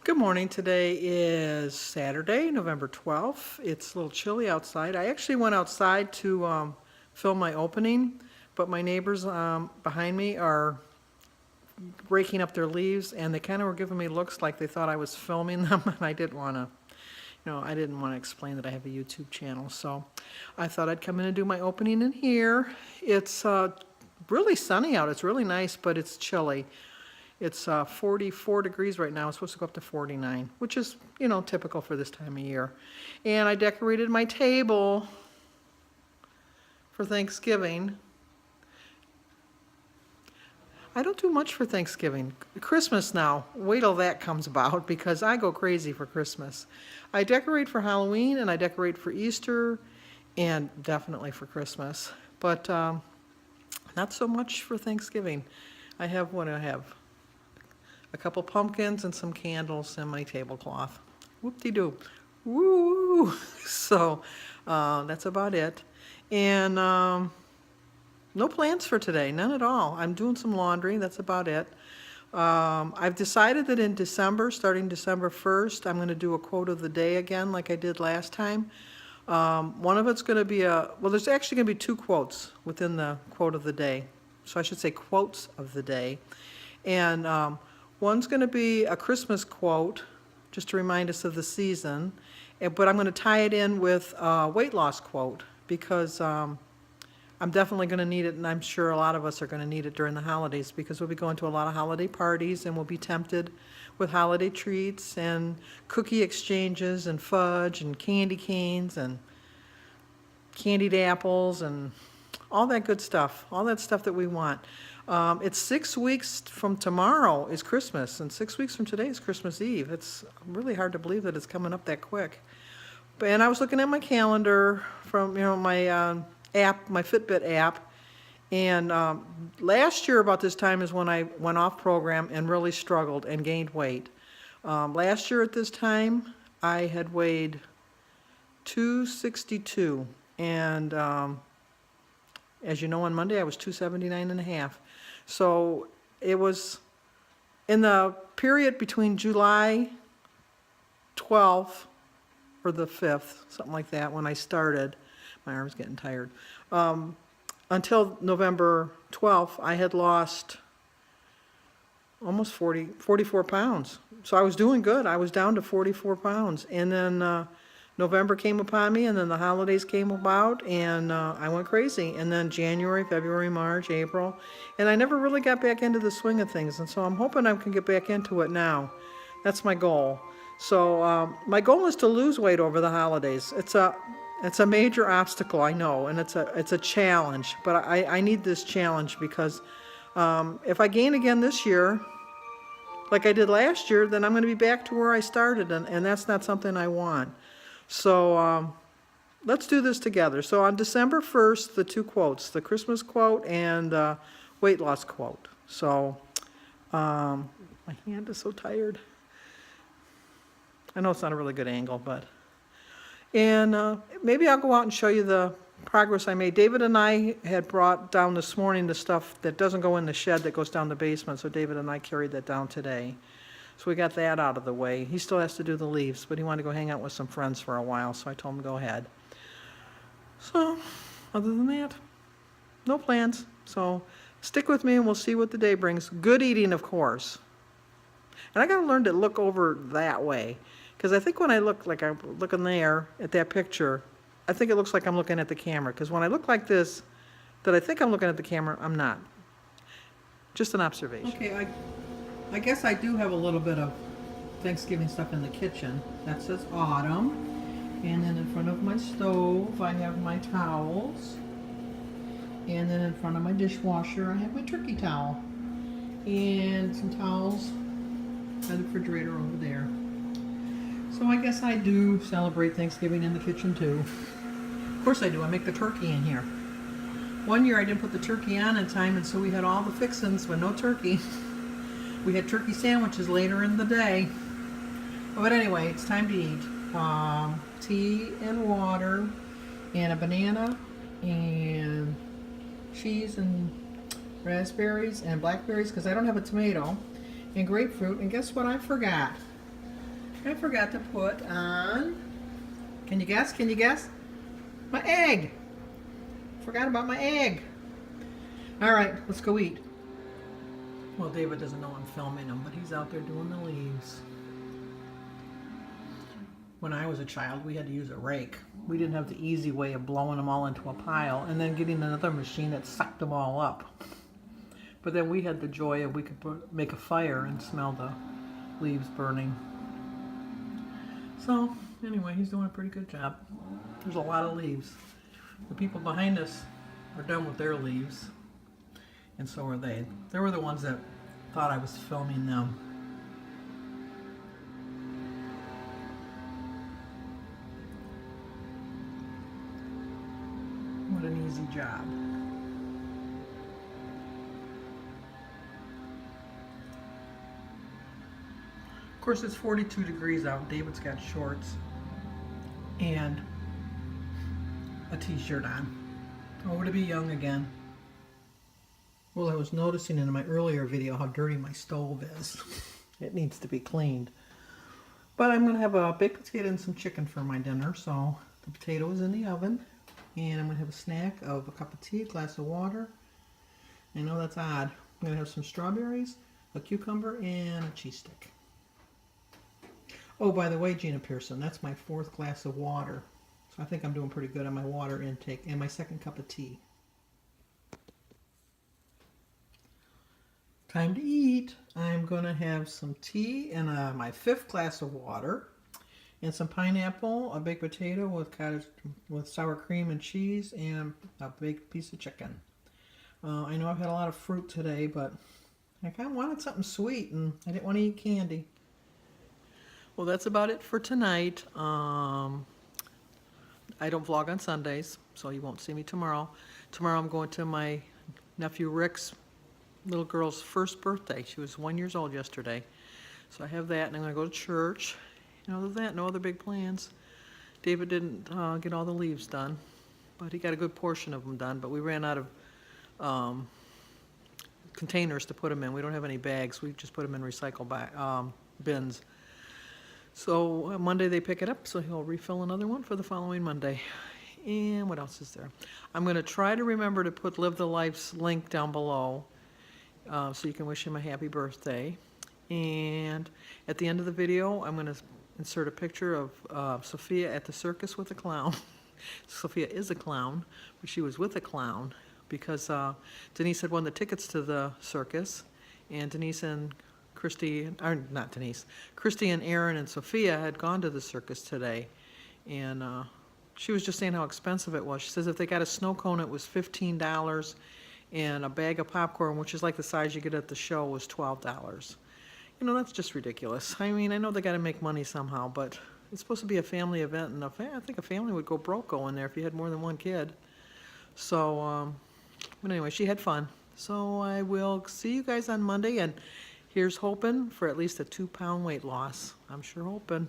Good morning. Today is Saturday, November 12th. It's a little chilly outside. I actually went outside to film my opening, but my neighbors behind me are raking up their leaves, and they kind of were giving me looks like they thought I was filming them, and I didn't want to, I didn't want to explain that I have a YouTube channel. So I thought I'd come in and do my opening in here. It's really sunny out. It's really nice, but it's chilly. It's 44 degrees right now. It's supposed to go up to 49, which is, typical for this time of year. And I decorated my table for Thanksgiving. I don't do much for Thanksgiving. Christmas now, wait till that comes about because I go crazy for Christmas. I decorate for Halloween and I decorate for Easter and definitely for Christmas. But not so much for Thanksgiving. I have what I have. A couple pumpkins and some candles and my tablecloth. Whoop-de-doo. Woo! So that's about it. And no plans for today, none at all. I'm doing some laundry, that's about it. I've decided that in December, starting December 1st, I'm going to do a quote of the day again like I did last time. One of it's going to be there's actually going to be two quotes within the quote of the day. So I should say quotes of the day. And one's going to be a Christmas quote, just to remind us of the season, but I'm going to tie it in with a weight loss quote because I'm definitely going to need it, and I'm sure a lot of us are going to need it during the holidays because we'll be going to a lot of holiday parties and we'll be tempted with holiday treats and cookie exchanges and fudge and candy canes and candied apples and all that good stuff, all that stuff that we want. It's 6 weeks from tomorrow is Christmas, and 6 weeks from today is Christmas Eve. It's really hard to believe that it's coming up that quick. And I was looking at my calendar from my app, my Fitbit app, and last year about this time is when I went off program and really struggled and gained weight. Last year at this time, I had weighed 262, and as you know, on Monday I was 279 and a half. So it was in the period between July 12th or the 5th, something like that, when I started. My arm's getting tired. Until November 12th, I had lost almost 44 pounds. So I was doing good. I was down to 44 pounds. And then November came upon me, and then the holidays came about, and I went crazy. And then January, February, March, April, and I never really got back into the swing of things. And so I'm hoping I can get back into it now. That's my goal. So my goal is to lose weight over the holidays. It's a major obstacle, I know, and it's a challenge. But I need this challenge because if I gain again this year, like I did last year, then I'm going to be back to where I started, and that's not something I want. So let's do this together. So on December 1st, the two quotes, the Christmas quote and the weight loss quote. So my hand is so tired. I know it's not a really good angle, but. And maybe I'll go out and show you the progress I made. David and I had brought down this morning the stuff that doesn't go in the shed that goes down the basement, so David and I carried that down today. So we got that out of the way. He still has to do the leaves, but he wanted to go hang out with some friends for a while, so I told him to go ahead. So, other than that, no plans. So stick with me and we'll see what the day brings. Good eating, of course. And I got to learn to look over that way. Because I think when I look like I'm looking there at that picture, I think it looks like I'm looking at the camera. Because when I look like this, that I think I'm looking at the camera, I'm not. Just an observation. Okay, I guess I do have a little bit of Thanksgiving stuff in the kitchen. That says autumn. And then in front of my stove, I have my towels. And then in front of my dishwasher, I have my turkey towel. And some towels by the refrigerator over there. So I guess I do celebrate Thanksgiving in the kitchen too. Of course I do. I make the turkey in here. One year I didn't put the turkey on in time, and so we had all the fixings but no turkey. We had turkey sandwiches later in the day. But anyway, it's time to eat. Tea and water and a banana and cheese and raspberries and blackberries because I don't have a tomato, and grapefruit. And guess what I forgot? I forgot to put on, can you guess? Can you guess? My egg. Forgot about my egg. All right, let's go eat. Well, David doesn't know I'm filming him, but he's out there doing the leaves. When I was a child, we had to use a rake. We didn't have the easy way of blowing them all into a pile and then getting another machine that sucked them all up. But then we had the joy of we could make a fire and smell the leaves burning. So, anyway, he's doing a pretty good job. There's a lot of leaves. The people behind us are done with their leaves, and so are they. They were the ones that thought I was filming them. What an easy job. Of course, it's 42 degrees out. David's got shorts and a t-shirt on. Oh, to be young again. Well, I was noticing in my earlier video how dirty my stove is. It needs to be cleaned. But I'm going to have a baked potato and some chicken for my dinner. So the potato is in the oven. And I'm going to have a snack of a cup of tea, a glass of water. I know that's odd. I'm going to have some strawberries, a cucumber, and a cheese stick. Oh, by the way, Gina Pearson, that's my 4th glass of water. So I think I'm doing pretty good on my water intake and my 2nd cup of tea. Time to eat. I'm going to have some tea and my 5th glass of water and some pineapple, a baked potato with sour cream and cheese, and a baked piece of chicken. I know I've had a lot of fruit today, but I kind of wanted something sweet and I didn't want to eat candy. Well, that's about it for tonight. I don't vlog on Sundays, so you won't see me tomorrow. Tomorrow I'm going to my nephew Rick's little girl's 1st birthday. She was 1 year old yesterday. So I have that, and I'm going to go to church. And other than that, no other big plans. David didn't get all the leaves done, but he got a good portion of them done. But we ran out of containers to put them in. We don't have any bags. We just put them in recycle bins. So Monday they pick it up, so he'll refill another one for the following Monday. And what else is there? I'm going to try to remember to put Live the Life's link down below so you can wish him a happy birthday. And at the end of the video, I'm going to insert a picture of Sophia at the circus with a clown. Sophia is a clown, but she was with a clown because Denise had won the tickets to the circus, and Denise and Christy, or not Denise, Christy and Aaron and Sophia had gone to the circus today, and she was just saying how expensive it was. She says if they got a snow cone, it was $15, and a bag of popcorn, which is like the size you get at the show, was $12. You know, that's just ridiculous. I mean, I know they got to make money somehow, but it's supposed to be a family event, and I think a family would go broke going there if you had more than one kid. So, but anyway, she had fun. So I will see you guys on Monday, and here's hoping for at least a 2-pound weight loss. I'm sure hoping.